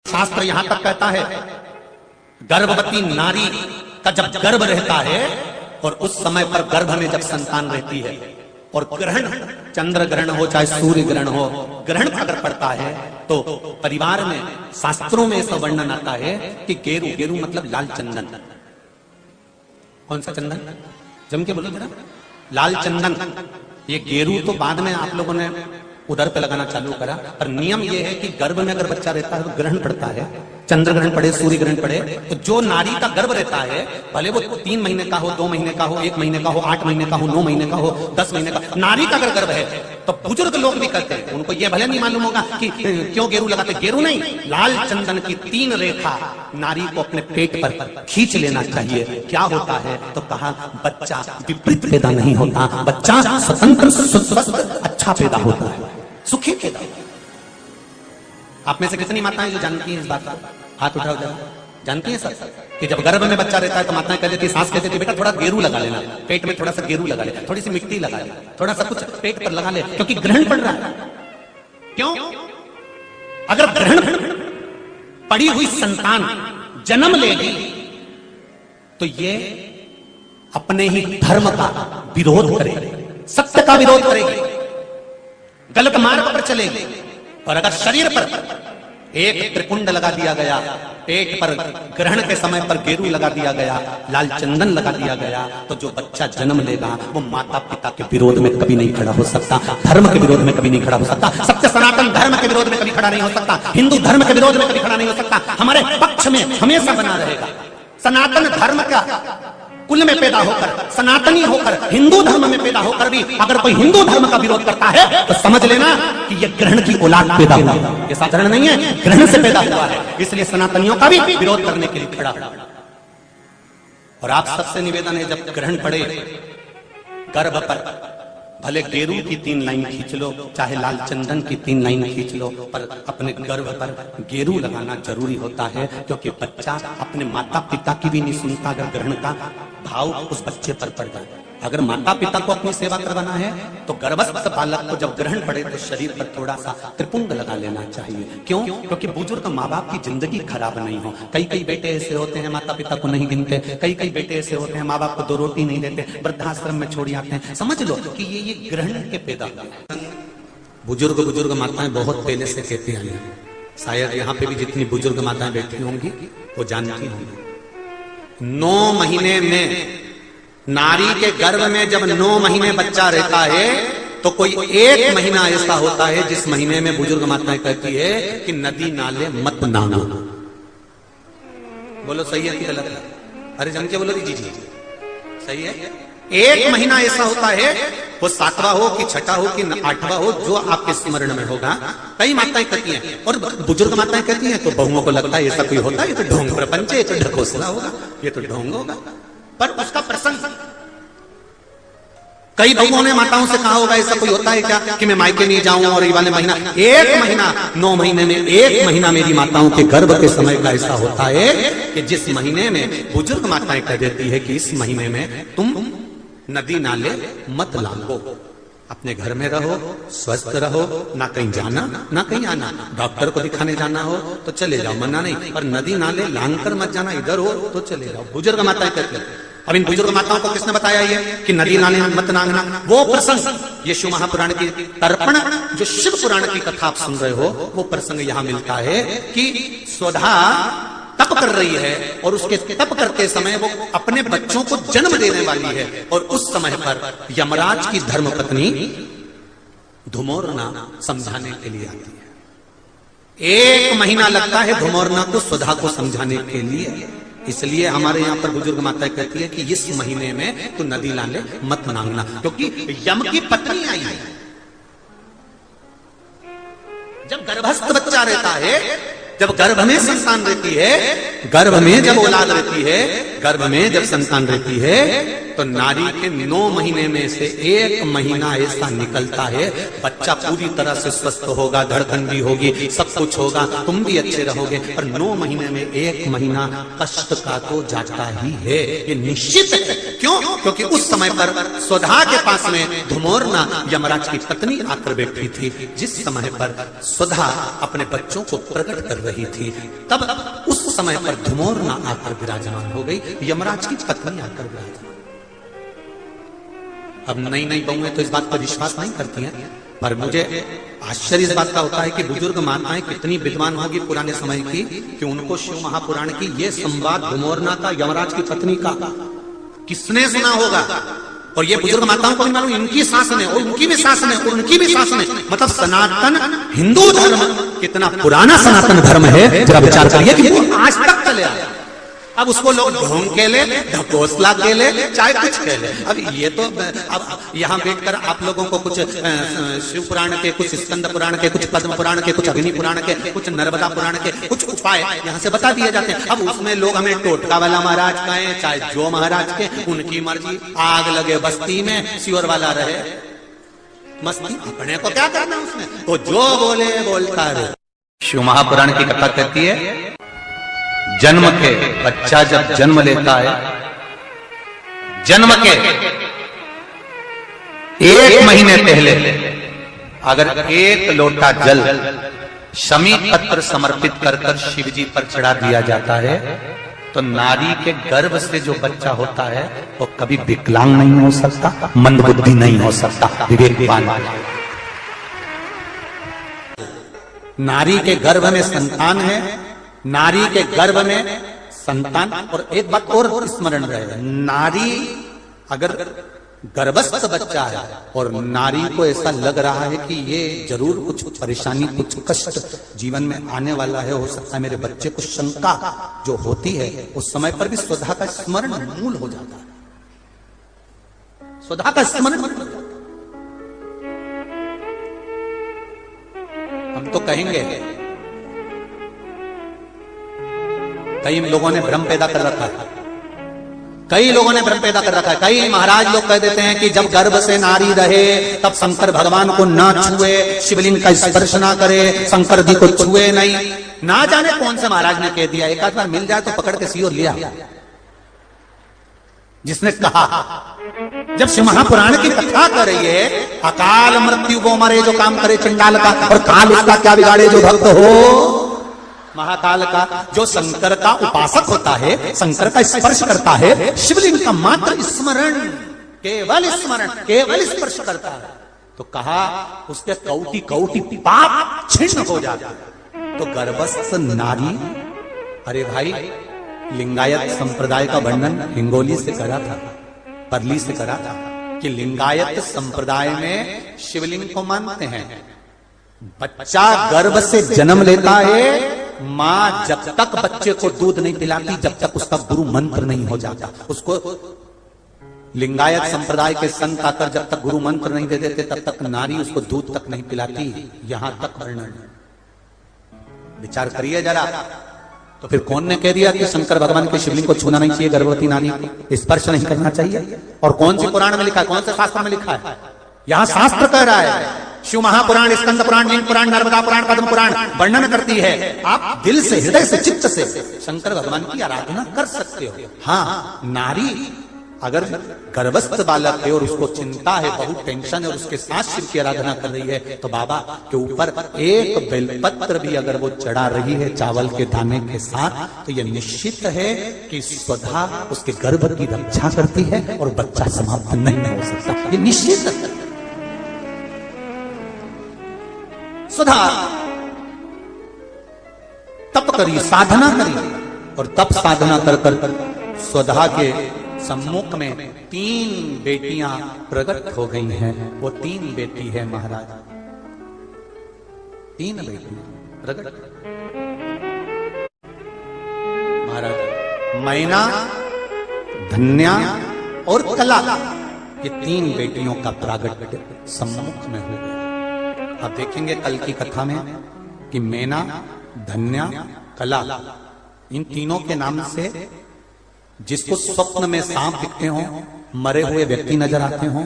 शास्त्र यहां तक कहता है गर्भवती नारी का जब गर्भ रहता है और उस समय पर गर्भ में जब संतान रहती है और ग्रहण, चंद्र ग्रहण हो चाहे सूर्य ग्रहण हो, ग्रहण अगर पड़ता है तो परिवार में शास्त्रों में ऐसा वर्णन आता है कि गेरू, गेरू मतलब लाल चंदन। कौन सा चंदन? जम के बोलो जरा। लाल चंदन। ये गेरू तो बाद में आप लोगों ने उधर पे लगाना चालू करा, पर नियम यह है कि गर्भ में अगर बच्चा रहता है तो ग्रहण पड़ता है, चंद्र ग्रहण पड़े, सूर्य ग्रहण पड़े, तो जो नारी का गर्भ रहता है, भले वो 3 महीने का हो, 2 महीने का हो, 1 महीने का हो, 8 महीने का हो, 9 महीने का हो, 10 महीने का, नारी का अगर गर्भ है तो बुजुर्ग लोग भी कहते हैं, उनको ये भले नहीं मालूम होगा कि क्यों गेरू लगाते। गेरू नहीं, लाल चंदन की 3 रेखा नारी को अपने पेट पर खींच लेना चाहिए। क्या होता है तो कहा बच्चा विपरीत पैदा नहीं होता, बच्चा स्वतंत्र स्वस्थ अच्छा पैदा होता है, सुखी पैदा। आप में से कितनी माताएं जो जानती हैं इस बात को? हाथ उठाओ जरा। जानती हैं सर कि जब गर्भ में बच्चा रहता है तो माताएं कह देती, सास कहती थी बेटा थोड़ा गेरू लगा लेना, पेट में थोड़ा सा गेरू लगा ले, थोड़ी सी मिट्टी लगा ले, थोड़ा सा कुछ पेट पर लगा ले, क्योंकि ग्रहण पड़ रहा है। क्यों? अगर ग्रहण पड़ी हुई संतान जन्म लेगी तो ये अपने ही धर्म का विरोध करेगी, सत्य का विरोध करेगी, गलत मार्ग पर चलेगी। और अगर शरीर पर एक त्रिपुंड लगा दिया गया, पेट पर ग्रहण के समय पर गेरू लगा दिया गया, लाल चंदन लगा दिया गया, तो जो बच्चा जन्म लेगा वो माता पिता के विरोध में कभी नहीं खड़ा हो सकता, धर्म के विरोध में कभी नहीं खड़ा हो सकता, सत्य सनातन धर्म के विरोध में कभी खड़ा नहीं हो सकता, हिंदू धर्म के विरोध में कभी खड़ा नहीं हो सकता, हमारे पक्ष में हमेशा बना रहेगा। सनातन धर्म का कुल में पैदा होकर, सनातनी होकर, हिंदू धर्म में पैदा होकर भी अगर कोई हिंदू धर्म का विरोध करता है तो समझ लेना कि यह ग्रहण की औलाद पैदा हुआ है, ये साधारण नहीं है, ग्रहण से पैदा हुआ है। इसलिए सनातनियों का भी विरोध करने के लिए खड़ा। और आप सबसे निवेदन है जब ग्रहण पड़े गर्भ पर, भले गेरू की 3 लाइन खींच लो, चाहे लाल चंदन की 3 लाइन खींच लो, पर अपने गर्भ पर गेरू लगाना जरूरी होता है, क्योंकि बच्चा अपने माता पिता की भी नहीं सुनता अगर ग्रहण का भाव उस बच्चे पर पड़ जाए। अगर माता पिता को अपनी सेवा करवाना है तो गर्भस्थ बालक को जब ग्रहण पड़े तो शरीर पर थोड़ा सा त्रिपुंड लगा लेना चाहिए। क्यों? क्योंकि बुजुर्ग माँ बाप की जिंदगी खराब नहीं हो। कई बेटे ऐसे होते हैं माता पिता को नहीं गिनते, कई बेटे ऐसे होते हैं माँ बाप को 2 रोटी नहीं देते, वृद्धाश्रम में छोड़ आते हैं। समझ लो कि ये ग्रहण के पैदा हुए। बुजुर्ग माताएं बहुत पहले से कहती आई हैं, शायद यहाँ पे भी जितनी बुजुर्ग माताएं बैठी होंगी वो जानती होंगी। 9 महीने में नारी के गर्भ में जब 9 महीने बच्चा रहता है तो कोई 1 महीना ऐसा होता है जिस महीने में बुजुर्ग माताएं कहती है कि नदी नाले मत नहाना। बोलो सही है कि गलत है? अरे जम के बोलो जी सही है। 1 महीना ऐसा होता है, वो 7वां हो कि 6ठा हो कि 8वां हो, जो आपके स्मरण में होगा। कई माताएं कहती हैं और बुजुर्ग माताएं कहती हैं तो बहुओं को लगता है ऐसा कोई होता है, ये तो ढोंग प्रपंच है, ये तो ढकोसला होगा, ये तो ढोंग होगा। पर उसका प्रसंग कई बहुओं ने माताओं से कहा होगा ऐसा कोई होता है क्या कि मैं मायके नहीं जाऊं और ये वाले महीना 1 महीना 9 महीने में 1 महीना मेरी माताओं के गर्भ के समय का ऐसा होता है कि जिस महीने में बुजुर्ग माताएं कह देती है कि इस महीने में तुम नदी नाले मत लांगो, अपने घर में रहो, स्वस्थ रहो, ना कहीं जाना ना कहीं आना। डॉक्टर को दिखाने जाना हो तो चले जाओ, मना नहीं, पर नदी नाले लांग कर मत जाना, इधर हो तो चले जाओ। बुजुर्ग माताएं कहती हैं। अब इन बुजुर्ग माताओं को किसने बताया ये कि नदी नाले मत नांगना? वो प्रसंग ये शिव महापुराण की तर्पण, जो शिव पुराण की कथा आप सुन रहे हो, वो प्रसंग यहां मिलता है कि स्वधा तप कर रही है और उसके तप करते समय वो अपने बच्चों को जन्म देने वाली है, और उस समय पर यमराज की धर्मपत्नी धुमोरना समझाने के लिए आती है। 1 महीना लगता है धुमोरना को स्वधा को समझाने के लिए। इसलिए हमारे यहाँ पर बुजुर्ग माता कहती है कि इस महीने में तो नदी नाले मत नांगना, क्योंकि यम की पत्नी आई है। जब गर्भस्थ बच्चा रहता है, जब गर्भ में संतान रहती है गर्भ में जब औलाद रहती है, गर्भ में जब संतान रहती है, तो नारी के 9 महीने में से 1 महीना ऐसा निकलता है, बच्चा पूरी तरह से स्वस्थ होगा, धड़कन भी होगी, सब कुछ होगा, तुम भी अच्छे रहोगे, पर 9 महीने में 1 महीना कष्ट का तो जाता ही है, ये निश्चित है। क्यों? क्योंकि उस समय पर स्वधा के पास में धुमोरना यमराज की पत्नी आकर बैठी थी। जिस समय पर स्वधा अपने बच्चों को प्रकट कर रही थी, तब उस समय पर धुमोरना आकर विराजमान हो गई, यमराज की पत्नी आकर विराजमान। अब नई नई बहुएं तो इस बात पर विश्वास नहीं करती हैं, पर मुझे आश्चर्य इस बात का होता है कि बुजुर्ग माताएं कितनी विद्वान होगी पुराने समय की, कि उनको शिव महापुराण की ये संवाद धुमोरना का यमराज की पत्नी का किसने सुना होगा। और ये बुजुर्ग माताओं को भी मालूम, इनकी सास ने और उनकी भी सास ने और उनकी भी सास ने, मतलब सनातन हिंदू धर्म कितना पुराना सनातन धर्म है, जरा विचार करिए कि वो आज तक चले आया। अब उसको लोग ढोंग के ले, ढकोसला के ले, चाहे कुछ के ले। अब ये तो अब यहाँ बैठकर आप लोगों को कुछ शिव पुराण के, कुछ स्कंद पुराण के, कुछ पद्म पुराण के, कुछ अग्नि पुराण के, कुछ नर्मदा पुराण के कुछ उपाय यहाँ से बता दिए जाते हैं। अब उसमें लोग हमें टोटका वाला महाराज कहें, चाहे जो महाराज के, उनकी मर्जी। आग लगे बस्ती में, सियोर वाला रहे मस्ती, अपने को क्या करना उसमें, तो जो बोले बोलता रहे। शिव महापुराण की कथा कहती है, जन्म के बच्चा जब जन्म लेता है, जन्म के 1 महीने पहले अगर 1 लोटा जल शमी पत्र समर्पित कर कर शिव जी पर चढ़ा दिया जाता है, तो नारी के गर्भ से जो बच्चा होता है वो कभी विकलांग नहीं हो सकता, मंदबुद्धि नहीं हो सकता, विवेकवान। नारी के गर्भ में संतान है, नारी के गर्भ में संतान। और एक बात और स्मरण रहे, नारी अगर गर्भस्थ बच्चा है और नारी को ऐसा लग रहा है कि ये जरूर कुछ परेशानी, कुछ कष्ट जीवन में आने वाला है, हो सकता है मेरे बच्चे को शंका जो होती है, उस समय पर भी स्वधा का स्मरण मूल हो जाता है, स्वधा का स्मरण। हम तो कहेंगे, कई लोगों ने भ्रम पैदा कर रखा है, कई लोगों ने भ्रम पैदा कर रखा है। कई महाराज लोग कह देते हैं कि जब गर्भ से नारी रहे तब शंकर भगवान को ना छुए, शिवलिंग का स्पर्श ना करे, शंकर जी को छुए नहीं। ना जाने कौन से महाराज ने कह दिया, एक आध बार मिल जाए तो पकड़ के सियोर लिया, जिसने कहा। जब शिव महापुराण की कथा कर रही है, अकाल मृत्यु को मरे जो काम करे चंडाल का, और काल उसका क्या बिगाड़े जो भक्त हो महाकाल का। जो शंकर का उपासक होता है, शंकर का स्पर्श करता है, शिवलिंग का मात्र स्मरण, केवल स्मरण, केवल स्पर्श करता है, तो कहा उसके कौटि कौटि पाप छिन्न हो जाता है। तो गर्भस्थ नारी, अरे भाई लिंगायत संप्रदाय का वर्णन हिंगोली से करा था, परली से करा था, कि लिंगायत संप्रदाय में शिवलिंग को मानते हैं। बच्चा गर्भ से जन्म लेता है, मां जब तक बच्चे को दूध नहीं पिलाती, जब तक उसका गुरु मंत्र नहीं हो जाता। उसको लिंगायत संप्रदाय के संत आकर जब तक गुरु मंत्र नहीं दे देते, तब तक नारी उसको दूध तक नहीं पिलाती। यहां तक वर्णन, विचार करिए जरा। तो फिर कौन ने कह दिया कि शंकर भगवान के शिवलिंग को छूना नहीं चाहिए, गर्भवती नारी को स्पर्श नहीं करना चाहिए? और कौन सी पुराण में लिखा है, कौन से शास्त्र में लिखा है? यहां शास्त्र कह रहा है, शिव महापुराण, स्कंद पुराण, लिंग पुराण, नर्मदा पुराण, पद्म पुराण वर्णन करती है। आप दिल से, हृदय से, चित्त से शंकर भगवान की आराधना कर सकते हो। हाँ, नारी अगर गर्भस्थ बालक है और उसको चिंता है, बहुत टेंशन है, और उसके साथ शिव की आराधना कर रही है, तो बाबा के ऊपर एक बेलपत्र भी अगर वो चढ़ा रही है चावल के दाने के साथ, तो ये निश्चित है कि स्वधा उसके गर्भ की रक्षा करती है और बच्चा समाप्त नहीं हो सकता, ये निश्चित है। स्वधा तप करी, साधना करी, और तप साधना कर कर स्वधा के सम्मुख में 3 बेटियां प्रकट हो गई हैं। वो 3 बेटी है महाराज, 3 बेटियां प्रकट महाराज, मैना, धन्या और कला, ये 3 बेटियों का प्रागट्य सम्मुख में हो गया। आप देखेंगे कल की कथा में कि मैना, धन्या, कला, इन तीनों के नाम से जिसको स्वप्न में सांप दिखते हो, मरे हुए व्यक्ति नजर आते हो,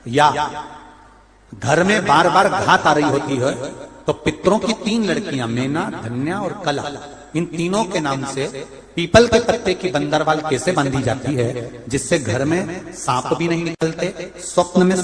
या घर में बार बार घात आ रही होती है, तो पितरों की 3 लड़कियां मेना, धन्या और कला, इन तीनों के नाम से पीपल के पत्ते की बंदरवाल कैसे बांधी जाती है, जिससे घर में सांप भी नहीं निकलते, स्वप्न में